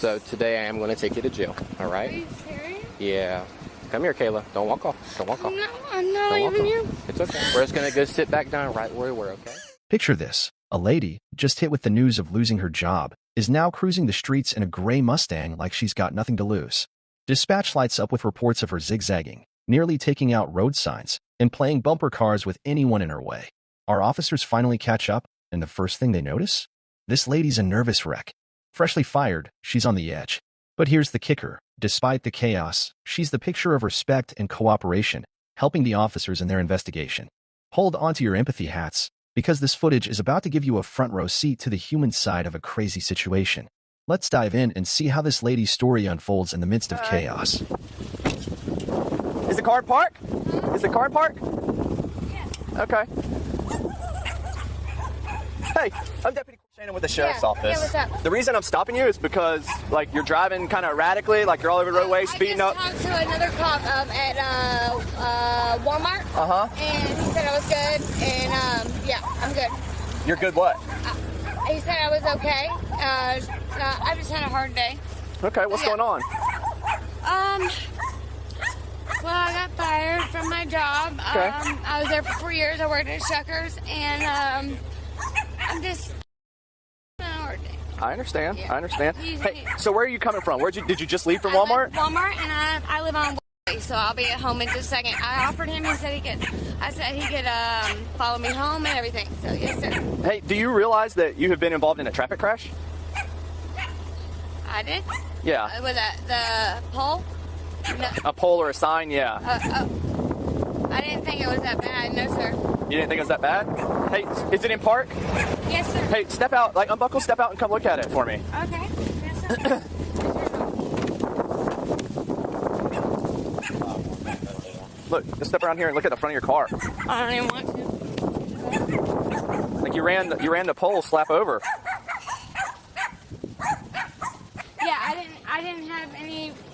So today I am going to take you to jail, all right? Are you serious? Yeah. Come here, Kayla. Don't walk off. Don't walk off. No, I'm not leaving you. It's okay. We're just going to go sit back down right where we were, okay? Picture this. A lady, just hit with the news of losing her job, is now cruising the streets in a gray Mustang like she's got nothing to lose. Dispatch lights up with reports of her zigzagging, nearly taking out road signs, and playing bumper cars with anyone in her way. Our officers finally catch up, and the first thing they notice? This lady's a nervous wreck. Freshly fired, she's on the edge. But here's the kicker. Despite the chaos, she's the picture of respect and cooperation, helping the officers in their investigation. Hold onto your empathy hats, because this footage is about to give you a front row seat to the human side of a crazy situation. Let's dive in and see how this lady's story unfolds in the midst of chaos. Is the car parked? Is the car parked? Yes. Okay. Hey, I'm Deputy Shannon with the Sheriff's Office. Yeah, what's up? The reason I'm stopping you is because, like, you're driving kind of erratically, like you're all over the roadway, speeding up. I just talked to another cop at Walmart. And he said I was good, and yeah, I'm good. You're good what? He said I was okay. I just had a hard day. Okay, what's going on? Well, I got fired from my job. Okay. I was there for 4 years. I worked at Shuckers, and I'm just having a hard day. I understand. Yeah. I understand. Hey, so where are you coming from? Did you just leave from Walmart? Walmart, and I live on Way, so I'll be at home in just a second. I offered him. He said he could. I said he could follow me home and everything. So yes, sir. Hey, do you realize that you have been involved in a traffic crash? I did. Yeah. Was that the pole? No. A pole or a sign? Yeah. I didn't think it was that bad. No, sir. You didn't think it was that bad? Hey, is it in park? Yes, sir. Hey, step out, like unbuckle, step out and come look at it for me. Okay. Yes, sir. Look, just step around here and look at the front of your car. I don't even want to. Like you ran the pole slap over. Yeah, I didn't have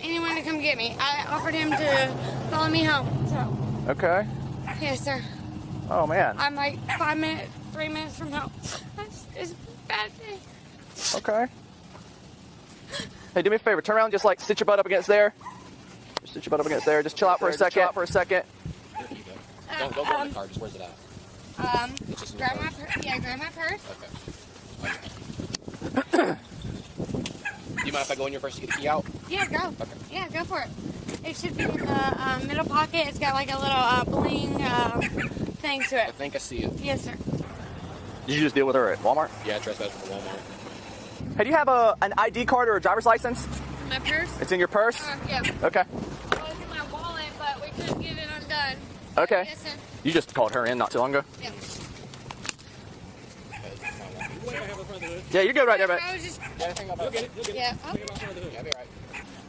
anyone to come get me. I offered him to follow me home. So. Okay. Yes, sir. Oh man. I'm like 3 minutes from home. It's a bad day. Okay. Hey, do me a favor. Turn around and just like sit your butt up against there. Just sit your butt up against there. Just chill out for a second. Don't go in the car. Just where's it at? Grab my purse. Yeah, grab my purse. Okay. Do you mind if I go in your purse to get the key out? Yeah, go. Okay. Yeah, go for it. It should be in the middle pocket. It's got like a little bling thing to I it. think I see it. Yes, sir. Did you just deal with her at Walmart? Yeah, I trespassed from Walmart. Hey, do you have an ID card or a driver's license? My purse? It's in your purse? Yeah. Okay. Well, it's in my wallet, but we couldn't get it undone. Okay. Yes, sir. You just called her in not too long ago? Yeah. Yeah, you're good right there, but I was just... You'll get it. Yeah. Oh. Yeah, be right.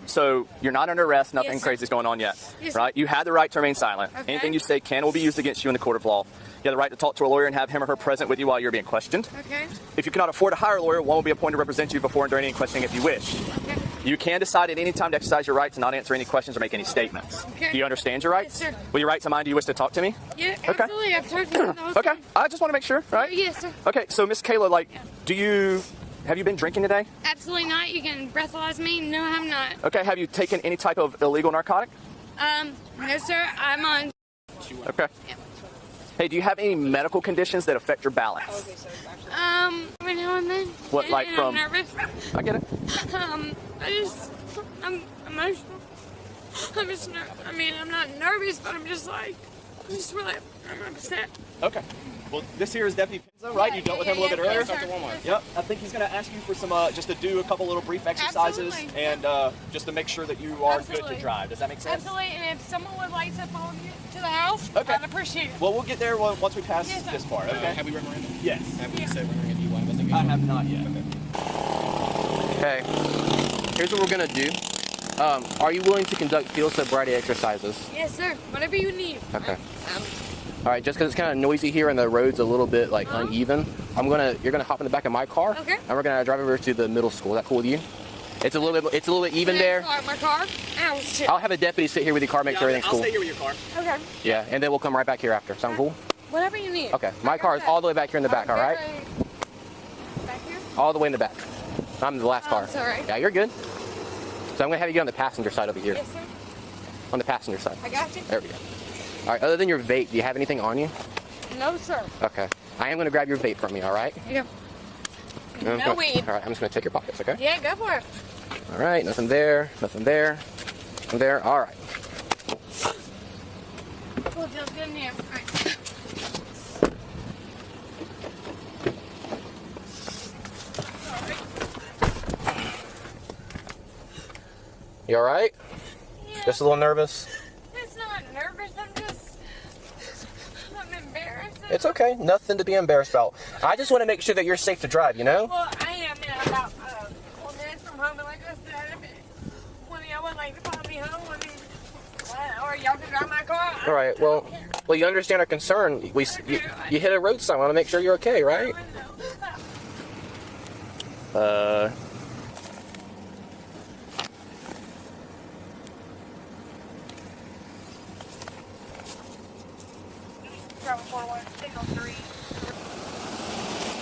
so you're not under arrest, nothing Yes, sir. crazy is going on yet, Yes, sir. right? You had the right to remain silent. Okay. Anything you say can or will be used against you in the court of law. You have the right to talk to a lawyer and have him or her present with you while you're being questioned. Okay. If you cannot afford to hire a lawyer, one will be appointed to represent you before and during any questioning if you wish. Okay. You can decide at any time to exercise your right to not answer any questions or make any statements. Okay. Do you understand your rights? Yes, sir. Will your right to mind, do you wish to talk to me? Yeah, Okay. absolutely. I've talked to him the whole Okay, time. I just want to make sure, right? Yes, sir. Okay, so Miss Kayla, like, have you been drinking today? Absolutely not. You can breathalyze me. No, I'm not. Okay, have you taken any type of illegal narcotic? No, sir. I'm on. Okay. Yeah. Hey, do you have any medical conditions that affect your balance? Every now and then. What, like And from- I'm nervous. I get it. I'm emotional. I'm not nervous, but I'm just really, I'm upset. Okay. Well, this here is Deputy Penzo, right? You dealt with him a little bit earlier? Yes, sir. Yep. I think he's going to ask you for some, just to do a couple little brief exercises Absolutely. and just to make sure that you are good Absolutely. to drive. Does that make sense? Absolutely, and if someone would like to follow me to the house, Okay. I'd appreciate it. Well, we'll get there once we pass Yes, sir. this part, okay? Have we read Miranda? Yes. Have we said we're going to do one investigation? I have not yet. Okay. Here's what we're going to do. Are you willing to conduct field sobriety exercises? Yes, sir. Whatever you need. Okay. All right, just because it's kind of noisy here and the road's a little bit like uneven, you're gonna hop in the back of my car, Okay. and we're gonna drive over to the middle school. Is that cool with you? It's a little bit even there. Park my car. Ow, shit. I'll have a deputy sit here with your car, make sure everything's I'll cool. stay here with your car. Okay. Yeah, and then we'll come right back here after. Sound cool? Whatever you need. Okay. My car is all the way back here in the back. All right. Back here. All the way in the back. I'm the last car. Sorry. Yeah, you're good. So I'm gonna have you get on the passenger side over here. Yes, sir. On the passenger side. I got you. There we go. All right. Other than your vape, do you have anything on you? No, sir. Okay. I am gonna grab your vape from you. All right. Yeah. No weed. All right. I'm just gonna check your pockets. Okay. Yeah, go for it. All right. Nothing there. Nothing there. Nothing there. All right. Well, it feels good in here. All right. You all right? Yeah. Just a little nervous. It's not nervous. I'm embarrassed. It's okay. Nothing to be embarrassed about. I just want to make sure that you're safe to drive. You know? Well, I am in about 4 minutes from home, and like I said, if one of y'all would like to follow me home, or y'all can drive my car. All right. Well, you understand our concern. You hit a road sign. I want to make sure you're okay, right?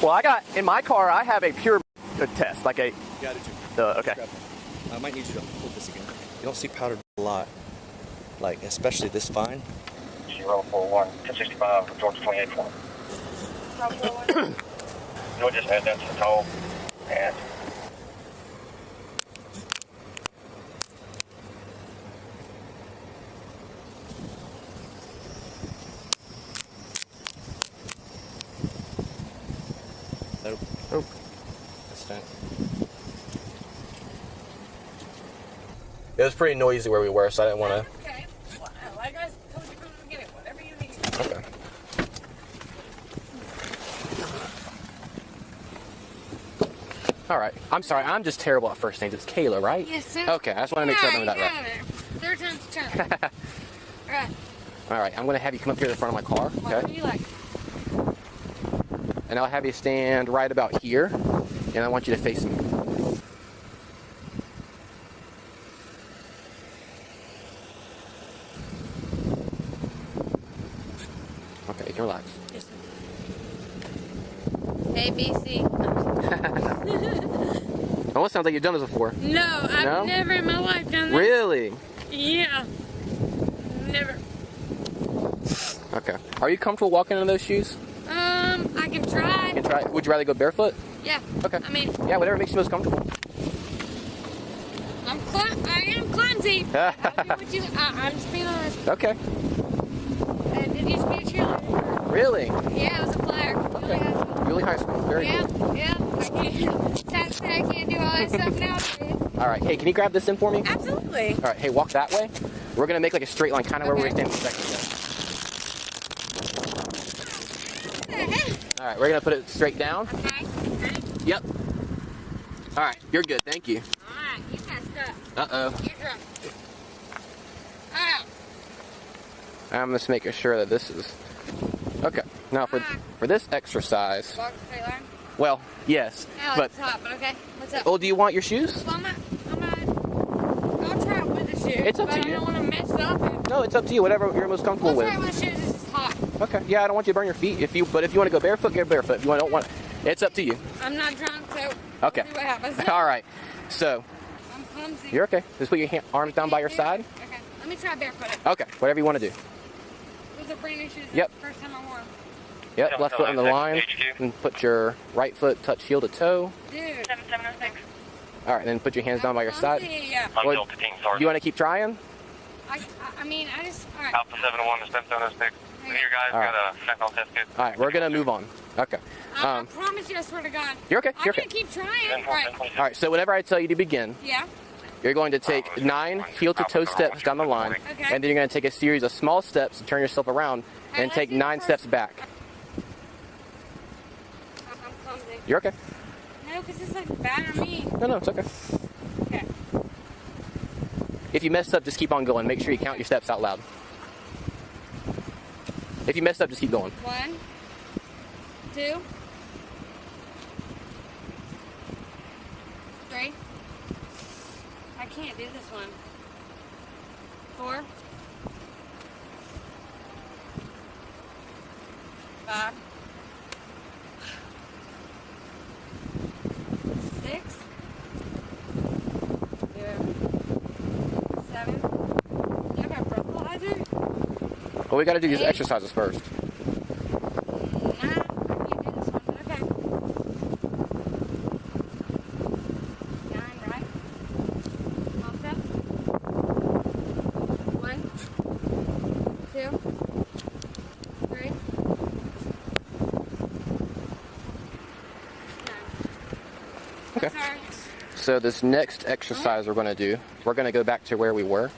Well, I got in my car. I have a pure test, like a. Yeah, I do too. Okay. I might need you to hold this again. You don't see powdered a lot, like especially this fine. 041, 1065, Georgia 28 form. You'll just add that to the toll and Nope. Nope. That's fine. It was pretty noisy where we were, so I didn't want to. Okay. Well, like I told you, come and get it. Whatever you need. Okay. All right. I'm sorry. I'm just terrible at first names. It's Kayla, right? Yes, sir. Okay. I just want to make sure I remember that right. Third time's a charm. All right. All right. I'm going to have you come up here to the front of my car. Whatever Okay. you like. And I'll have you stand right about here, and I want you to face me. Okay, you can relax. A, B, C. Oh, it sounds like you've done this before. No, I've No? never in my life done this. Really? Yeah. Never. Okay. Are you comfortable walking in those shoes? I can try. You can try. Would you rather go barefoot? Yeah. Okay. I mean, Yeah, whatever makes you most comfortable. I am clumsy. I'll do what you. I'm just being honest. Okay. Did you just be a cheerleader? Really? Yeah, I was a flyer. Okay. Really high school. Very Yeah, good. yeah. I can't. Sad to say I can't do all that stuff nowadays. All right. Hey, can you grab this in for me? Absolutely. All right. Hey, walk that way. We're gonna make like a straight line, kind of where we were standing a second ago. All right. We're gonna put it straight down. Okay. Ready? Yep. All right. You're good. Thank you. Alright, you messed up. Uh-oh. You're drunk. Alright. I'm just making sure that this is okay. Now for this exercise, Walk straight line. well, yes, Yeah, but it's hot, but okay. What's up? oh, do you want your shoes? Well, I'll try it with the shoes. It's up to but you. I don't want to mess up. No, it's up to you. Whatever you're most comfortable We'll try it with. with the shoes. This is hot. Okay. Yeah, I don't want you to burn your feet. But if you want to go barefoot, go barefoot. If you don't want, it's up to you. I'm not drunk, so Okay. we'll see what happens. All right. So I'm clumsy. you're okay. Just put your arms down by your side. Okay. Let me try barefoot. Okay. Whatever you want to do. Those are brand new shoes. Yep. That's the first time I wore them. Yep. Left foot on the line, and put your right foot touch heel to toe. Dude. 7706. All right. Then put your hands down by your side. Yeah. I'm Well, Delta Team Do Sergeant. you want to keep trying? I mean, I just. Alright. Alpha 71 to Smith 706. Any of your guys All got a fentanyl test kit? All right. We're gonna move on. Okay. I promise you, I swear to God. You're okay. I'm You're gonna okay. keep trying. Alright. All right. So whenever I tell you to begin, Yeah. you're going to take 9 heel-to-toe steps down the line, Okay. and then you're going to take a series of small steps to turn yourself around and let's take do the 9 first- steps back. I'm clumsy. You're okay. No, because it's like bad on me. No, it's okay. Okay. If you mess up, just keep on going. Make sure you count your steps out loud. If you mess up, just keep going. 1, 2, 3. I can't do this one. 4, 5, 6, Well, we got to do these exercises first. Okay. 9, right? All steps. 1, 2, 3. 9. Okay. Sorry. So this next exercise we're going to do, we're going to go back to where we were.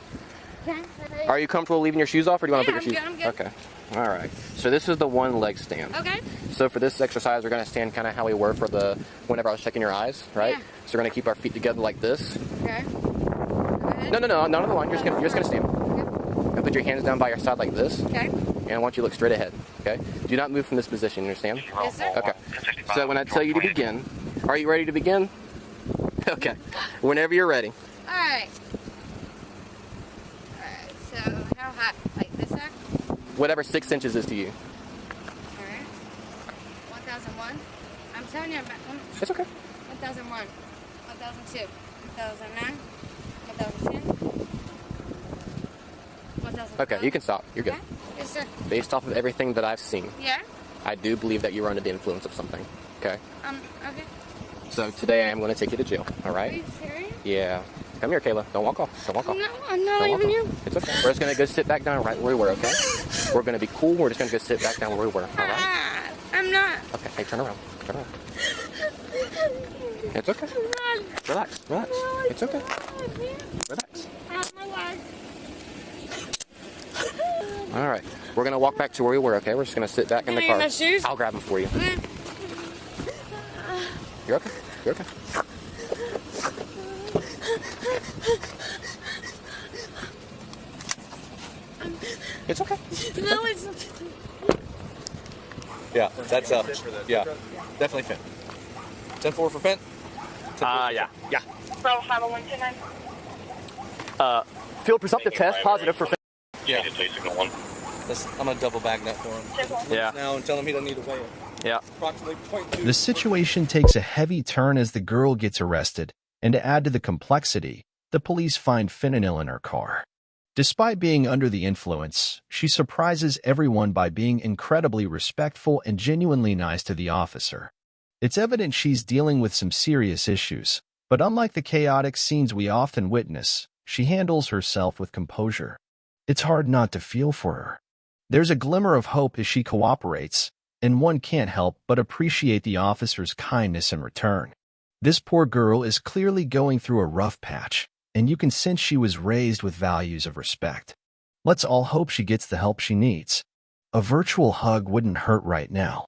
Okay. Are you comfortable leaving your shoes off, or do you want to put your shoes? I'm good. Okay. All right. So this is the one leg stand. Okay. So for this exercise, we're going to stand kind of how we were for the whenever I was checking your eyes, right? Yeah. So we're going to keep our feet together like this. Okay. Go ahead. No, not on the line. You're just going to stand. Okay. And put your hands down by your side like this. Okay. And I want you to look straight ahead. Okay. Do not move from this position. You understand? Yes, sir. Okay. So when I tell you to begin, are you ready to begin? Okay. Whenever you're ready. All right. All right. So how high? Like this high? Whatever 6 inches is to you. All right. 1001. I'm telling you about It's okay. 1001. 1002. 1009. 1010. 1012. Okay, you can stop. You're good. Okay. Yes, sir. Based off of everything that I've seen, Yeah. I do believe that you were under the influence of something. Okay. Okay. So today I am going to take you to jail. All Are right? you serious? Yeah. Come here, Kayla. Don't walk off. Don't walk off. No, I'm not Don't walk leaving off. you. It's okay. We're just going to go sit back down right where we were, okay? We're going to be cool. We're just going to go sit back down where we were. All right? Ah, I'm not. Okay. Hey, turn around. Turn around. It's okay. Relax. Relax. It's okay. Relax. All right. We're going to walk back to where we were, okay? We're just going to sit back in the Can I car. get my shoes? I'll grab them for you. You're okay. You're okay. It's okay. No, it's. Yeah, that's yeah, definitely Fent. 10-4 for Fent. Yeah. Bravo 50129. Field presumptive test positive for Fent. Yeah. Signal 1. I'm gonna double bag that for him. Yeah. Now and tell him he doesn't need to weigh it. Yeah. Approximately 0.2. The situation takes a heavy turn as the girl gets arrested, and to add to the complexity, the police find fentanyl in her car. Despite being under the influence, she surprises everyone by being incredibly respectful and genuinely nice to the officer. It's evident she's dealing with some serious issues, but unlike the chaotic scenes we often witness, she handles herself with composure. It's hard not to feel for her. There's a glimmer of hope as she cooperates, and one can't help but appreciate the officer's kindness in return. This poor girl is clearly going through a rough patch, and you can sense she was raised with values of respect. Let's all hope she gets the help she needs. A virtual hug wouldn't hurt right now.